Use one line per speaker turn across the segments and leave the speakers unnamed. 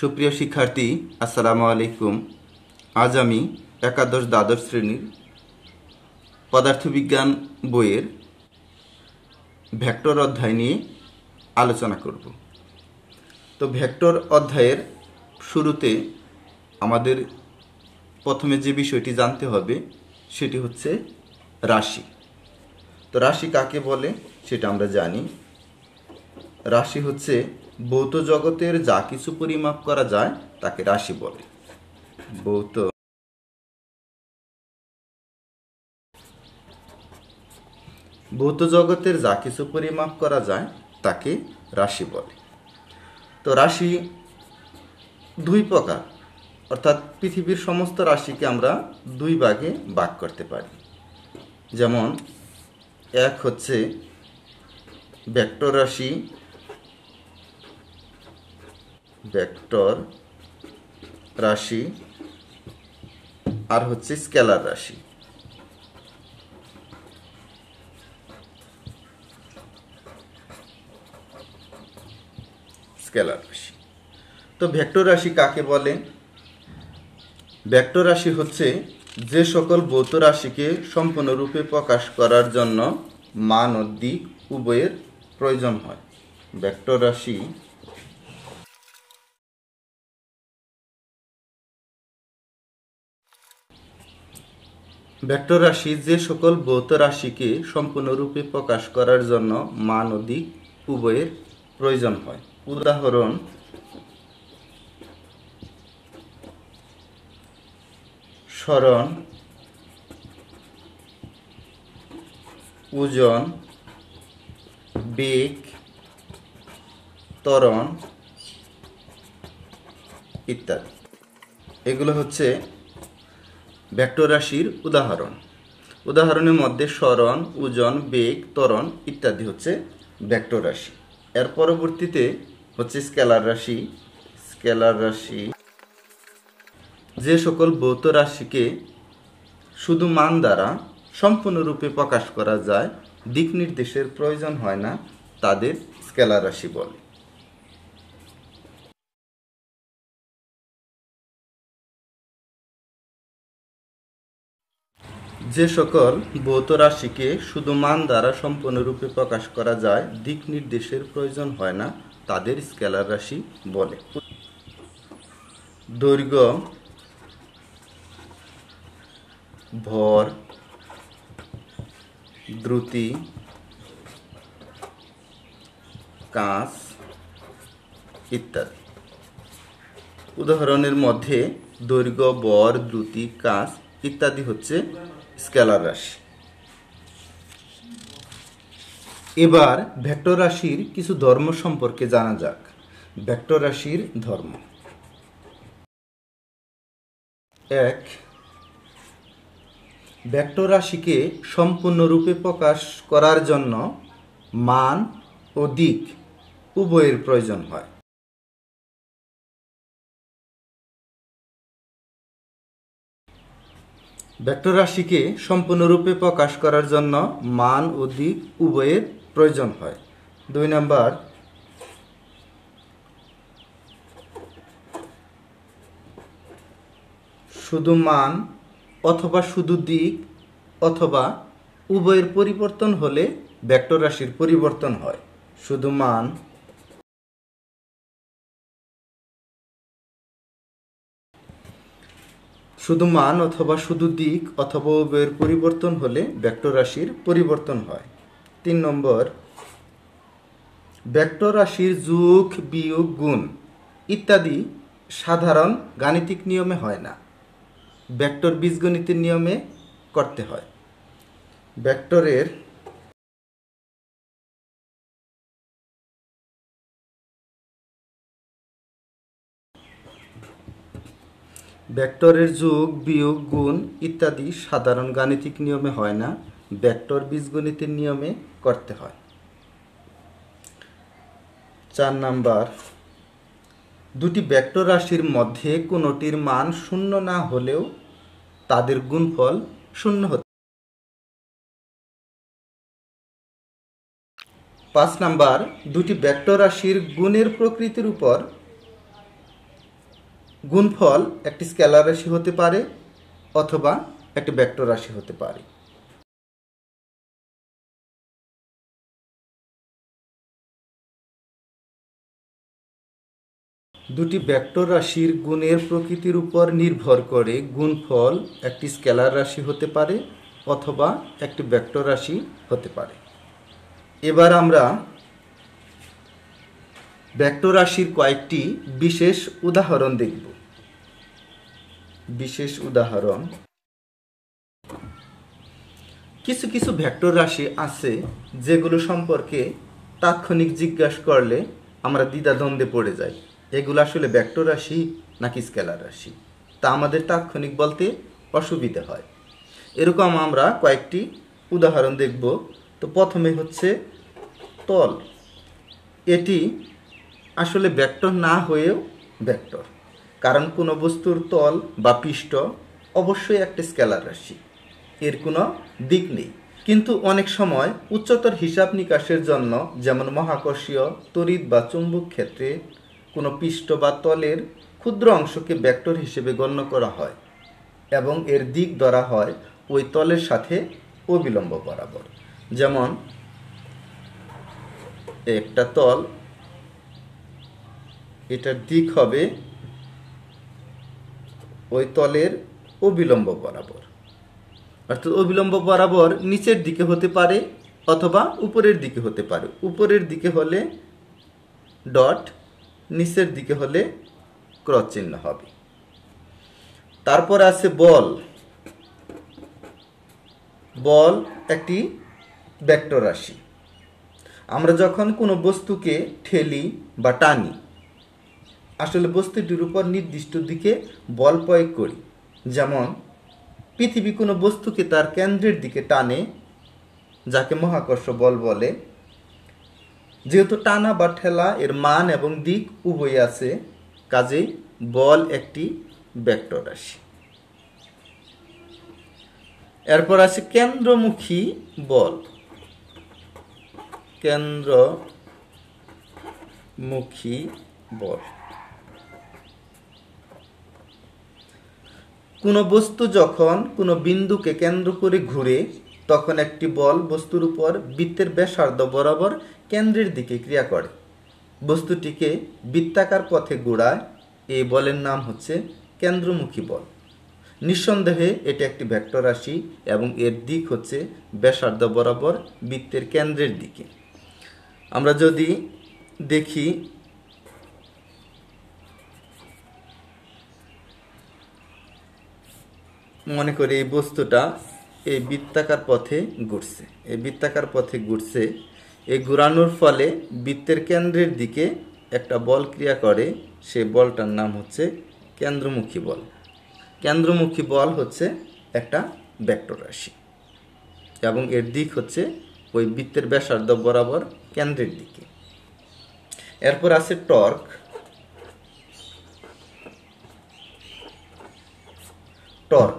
সুপ্রিয় শিক্ষার্থী, আসসালামু আলাইকুম। আজ আমি একাদশ দ্বাদশ শ্রেণীর পদার্থবিজ্ঞান বইয়ের ভেক্টর অধ্যায় নিয়ে আলোচনা করব। তো ভেক্টর অধ্যায়ের শুরুতে আমাদের প্রথমে যে বিষয়টি জানতে হবে সেটি হচ্ছে রাশি। তো রাশি কাকে বলে সেটা আমরা জানি। রাশি হচ্ছে ভৌত জগতের যা কিছু পরিমাপ করা যায় তাকে রাশি বলে। ভৌত জগতের যা কিছু পরিমাপ করা যায় তাকে রাশি বলে। তো রাশি দুই প্রকার, অর্থাৎ পৃথিবীর সমস্ত রাশিকে আমরা দুই ভাগে ভাগ করতে পারি। যেমন এক হচ্ছে ভেক্টর রাশি, আর হচ্ছে স্কেলার রাশি। তো ভেক্টর রাশি কাকে বলে? ভেক্টর রাশি হচ্ছে যে সকল ভৌত রাশিকে সম্পূর্ণরূপে প্রকাশ করার জন্য মান ও দিক উভয়ের প্রয়োজন হয়। ভেক্টর রাশি যে সকল ভৌত রাশিকে সম্পূর্ণরূপে প্রকাশ করার জন্য মান ও দিক উভয়ের প্রয়োজন হয়। উদাহরণ: সরণ, ওজন, বেগ, ত্বরণ ইত্যাদি। এগুলো হচ্ছে ভেক্টর রাশির উদাহরণ। উদাহরণের মধ্যে সরণ, ওজন, বেগ, ত্বরণ ইত্যাদি হচ্ছে ভেক্টর রাশি। এর পরবর্তীতে হচ্ছে স্কেলার রাশি যে সকল ভৌত রাশিকে শুধু মান দ্বারা সম্পূর্ণরূপে প্রকাশ করা যায়, দিক নির্দেশের প্রয়োজন হয় না, তাদের স্কেলার রাশি বলে। যে সকল ভৌত রাশিকে শুধু মান দ্বারা সম্পূর্ণরূপে প্রকাশ করা যায়, দিক নির্দেশের প্রয়োজন হয় না, তাদের স্কেলার রাশি বলে। দৈর্ঘ্য, ভর, দ্রুতি, কাঁচ ইত্যাদি। উদাহরণের মধ্যে দৈর্ঘ্য, ভর, দ্রুতি, কাঁচ ইত্যাদি হচ্ছে স্কেলার রাশি। এবার ভেক্টর রাশির কিছু ধর্ম সম্পর্কে জানা যাক। ভেক্টর রাশির ধর্ম: 1. ভেক্টর রাশিকে সম্পূর্ণরূপে প্রকাশ করার জন্য মান ও দিক উভয়ের প্রয়োজন হয়। ভেক্টর রাশিকে সম্পূর্ণরূপে প্রকাশ করার জন্য মান ও দিক উভয়ের প্রয়োজন হয়। 2 নাম্বার, শুধু মান অথবা শুধু দিক অথবা উভয়ের পরিবর্তন হলে ভেক্টর রাশির পরিবর্তন হয়। শুধু মান অথবা শুধু দিক অথবা উভয়ের পরিবর্তন হলে ভেক্টর রাশির পরিবর্তন হয়। 3 নম্বর, ভেক্টর রাশির যোগ, বিয়োগ, গুণ ইত্যাদি সাধারণ গাণিতিক নিয়মে হয় না, ভেক্টর বীজগণিতের নিয়মে করতে হয়। ভেক্টরের যোগ, বিয়োগ, গুণ ইত্যাদি সাধারণ গাণিতিক নিয়মে হয় না, ভেক্টর বীজগণিতের নিয়মে করতে হয়। 4 নাম্বার, দুটি ভেক্টর রাশির মধ্যে কোনোটির মান শূন্য না হলেও তাদের গুণফল শূন্য হতে। 5 নাম্বার, দুটি ভেক্টর রাশির গুণের প্রকৃতির উপর গুণফল একটি স্কেলার রাশি হতে পারে অথবা একটি ভেক্টর রাশি হতে পারে। দুটি ভেক্টর রাশির গুণের প্রকৃতির উপর নির্ভর করে গুণফল একটি স্কেলার রাশি হতে পারে অথবা একটি ভেক্টর রাশি হতে পারে। এবার আমরা ভেক্টর রাশির কয়েকটি বিশেষ উদাহরণ দেখব। বিশেষ উদাহরণ, কিছু কিছু ভেক্টর রাশি আছে যেগুলো সম্পর্কে তাৎক্ষণিক জিজ্ঞাসা করলে আমরা দ্বিধাদ্বন্দ্বে পড়ে যাই, এগুলো আসলে ভেক্টর রাশি নাকি স্কেলার রাশি, তা আমাদের তাৎক্ষণিক বলতে অসুবিধা হয়। এরকম আমরা কয়েকটি উদাহরণ দেখব। তো প্রথমে হচ্ছে তল, এটি আসলে ভেক্টর না হয়েও ভেক্টর, কারণ কোনো বস্তুর তল বা পৃষ্ঠ অবশ্যই একটা স্কেলার রাশি, এর কোনো দিক নেই। কিন্তু অনেক সময় উচ্চতর হিসাব নিকাশের জন্য, যেমন মহাকর্ষীয় তড়িৎ বা চুম্বক ক্ষেত্রে, কোনো পৃষ্ঠ বা তলের ক্ষুদ্র অংশকে ভেক্টর হিসেবে গণ্য করা হয় এবং এর দিক ধরা হয় ওই তলের সাথে অবিলম্ব বরাবর। যেমন একটা তল, এটার দিক হবে ওই তলের অবিলম্ব বরাবর, অর্থাৎ অবিলম্ব বরাবর নিচের দিকে হতে পারে অথবা উপরের দিকে হতে পারে। উপরের দিকে হলে ডট, নিচের দিকে হলে ক্রস চিহ্ন হবে। তারপর আছে বল। বল একটি ভেক্টর রাশি। আমরা যখন কোনো বস্তুকে ঠেলি বা টানি, আসলে বস্তুটির উপর নির্দিষ্ট দিকে বল প্রয়োগ করি। যেমন পৃথিবী কোনো বস্তুকে তার কেন্দ্রের দিকে টানে, যাকে মহাকর্ষ বল বলে। যেহেতু টানা বা ঠেলা এর মান এবং দিক উভয় আছে, কাজেই বল একটি ভেক্টর রাশি। এরপর আছে কেন্দ্রমুখী বল। কেন্দ্রমুখী বল, কোনো বস্তু যখন কোনো বিন্দুকে কেন্দ্র করে ঘুরে, তখন একটি বল বস্তুর উপর বৃত্তের ব্যাসার্ধ বরাবর কেন্দ্রের দিকে ক্রিয়া করে। বস্তুটিকে বৃত্তাকার পথে ঘোরায়, এই বলের নাম হচ্ছে কেন্দ্রমুখী বল। নিঃসন্দেহে এটি একটি ভেক্টর রাশি এবং এর দিক হচ্ছে ব্যাসার্ধ বরাবর বৃত্তের কেন্দ্রের দিকে। আমরা যদি দেখি, মনে করি এই বস্তুটা এই বৃত্তাকার পথে ঘুরছে, এই বৃত্তাকার পথে ঘুরছে। এই ঘোরানোর ফলে বৃত্তের কেন্দ্রের দিকে একটা বল ক্রিয়া করে, সেই বলটার নাম হচ্ছে কেন্দ্রমুখী বল। কেন্দ্রমুখী বল হচ্ছে একটা ভেক্টর রাশি এবং এর দিক হচ্ছে ওই বৃত্তের ব্যাসার্ধ বরাবর কেন্দ্রের দিকে। এরপর আছে টর্ক। টর্ক,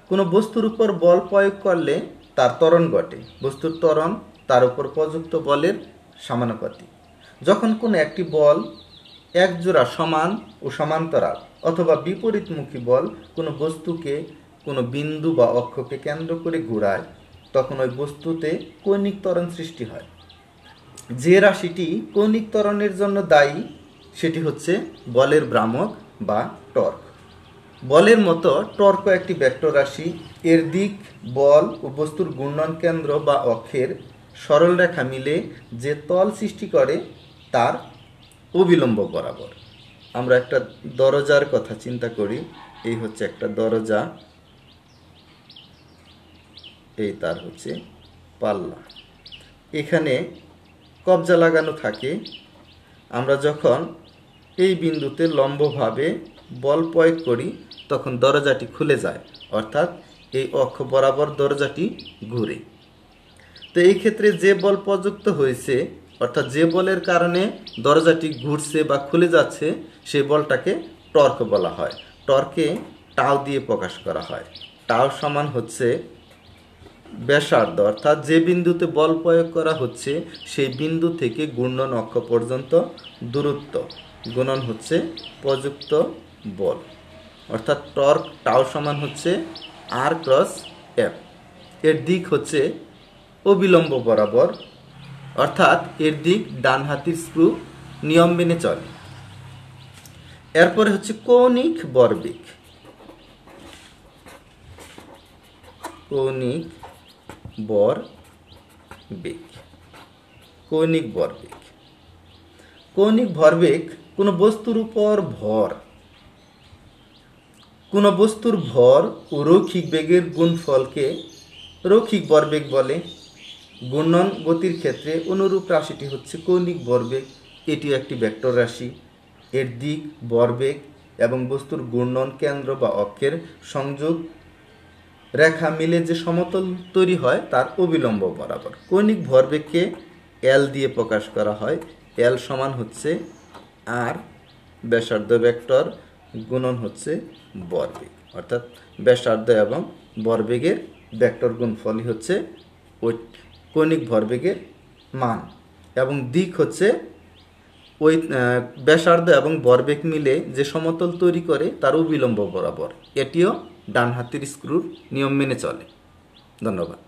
কোনো বস্তুর উপর বল প্রয়োগ করলে তার ত্বরণ ঘটে। বস্তুর ত্বরণ তার উপর প্রযুক্ত বলের সমানুপাতিক। যখন কোনো একটি বল একজোড়া সমান ও সমান্তরাল অথবা বিপরীতমুখী বল কোনো বস্তুকে কোনো বিন্দু বা অক্ষকে কেন্দ্র করে ঘোরায়, তখন ওই বস্তুতে কৌণিক ত্বরণ সৃষ্টি হয়। যে রাশিটি কৌণিক ত্বরণের জন্য দায়ী সেটি হচ্ছে বলের ভ্রামক বা টর্ক। বলের মতো টর্কও একটি ভেক্টর রাশি। এর দিক বল ও বস্তুর ঘূর্ণন কেন্দ্র বা অক্ষের সরল রেখা মিলে যে তল সৃষ্টি করে তার অবিলম্ব বরাবর। আমরা একটা দরজার কথা চিন্তা করি, এই হচ্ছে একটা দরজা, এই তার হচ্ছে পাল্লা, এখানে কবজা লাগানো থাকে। আমরা যখন এই বিন্দুতে লম্বভাবে বল প্রয়োগ করি, তখন দরজাটি খুলে যায়, অর্থাৎ এই অক্ষ বরাবর দরজাটি ঘুরে। তো এই ক্ষেত্রে যে বল প্রযুক্ত হয়েছে, অর্থাৎ যে বলের কারণে দরজাটি ঘুরছে বা খুলে যাচ্ছে, সেই বলটাকে টর্ক বলা হয়। টর্কে টাও দিয়ে প্রকাশ করা হয়। টাও সমান হচ্ছে ব্যাসার্ধ, অর্থাৎ যে বিন্দুতে বল প্রয়োগ করা হচ্ছে সেই বিন্দু থেকে ঘূর্ণন অক্ষ পর্যন্ত দূরত্ব গুণন হচ্ছে প্রযুক্ত বল। অর্থাৎ টর্ক টাও সমান হচ্ছে আর ক্রস এফ। এর দিক হচ্ছে অবিলম্ব বরাবর, অর্থাৎ এর দিক ডান হাতির স্ক্রু নিয়ম মেনে চলে। এরপরে হচ্ছে কৌণিক ভরবেগ। কৌণিক ভরবেগ। কৌণিক ভরবেগ। কৌণিক ভরবেগ কোনো বস্তুর উপর ভর, কোনো বস্তুর ভর ও রৈখিক বেগের গুণফলকে রৈখিক ভরবেগ বলে। ঘূর্ণন গতির ক্ষেত্রে অনুরূপ রাশিটি হচ্ছে কৌণিক ভরবেগ। এটিও একটি ভেক্টর রাশি। এর দিক, ভরবেগ এবং বস্তুর ঘূর্ণন কেন্দ্র বা অক্ষের সংযোগ রেখা মিলে যে সমতল তৈরি হয় তার অবিলম্ব বরাবর। কৌণিক ভরবেগকে এল দিয়ে প্রকাশ করা হয়। এল সমান হচ্ছে আর ব্যাসার্ধ ভেক্টর গুণন হচ্ছে ভরবেগ, অর্থাৎ ব্যাসার্ধ এবং ভরবেগের ভেক্টর গুণফলই হচ্ছে ওই কৌণিক ভরবেগের মান, এবং দিক হচ্ছে ওই ব্যাসার্ধ এবং ভরবেগ মিলে যে সমতল তৈরি করে তার অবিলম্ব বরাবর। এটিও ডান হাতের স্ক্রুর নিয়ম মেনে চলে। ধন্যবাদ।